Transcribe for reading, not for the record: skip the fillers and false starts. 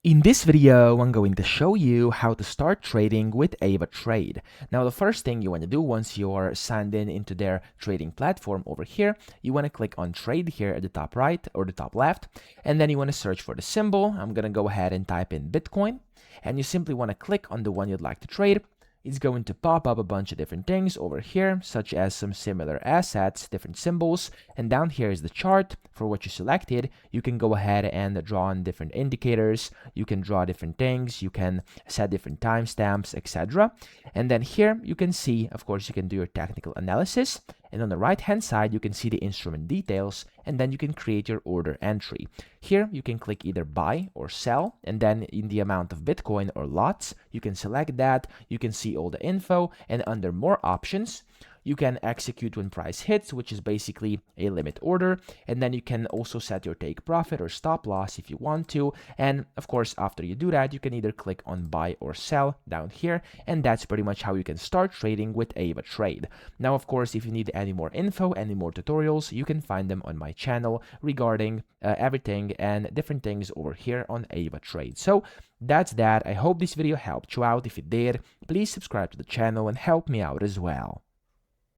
In this video, I'm going to show you how to start trading with AvaTrade. Now, the first thing you want to do once you're signed in into their trading platform over here, you want to click on trade here at the top right or the top left, and then you want to search for the symbol. I'm going to go ahead and type in Bitcoin, and you simply want to click on the one you'd like to trade. It's going to pop up a bunch of different things over here, such as some similar assets, different symbols, and down here is the chart for what you selected. You can go ahead and draw on different indicators, you can draw different things, you can set different timestamps, etc. And then here you can see, of course, you can do your technical analysis, and on the right hand side you can see the instrument details, and then you can create your order entry. Here you can click either buy or sell, and then in the amount of Bitcoin or lots, you can select that. You can see all the info, and under more options, you can execute when price hits, which is basically a limit order, and then you can also set your take profit or stop loss if you want to. And of course, after you do that, you can either click on buy or sell down here, and that's pretty much how you can start trading with AvaTrade. Now, of course, if you need any more info, any more tutorials, you can find them on my channel regarding everything and different things over here on AvaTrade. So that's that. I hope this video helped you out. If it did, please subscribe to the channel and help me out as well.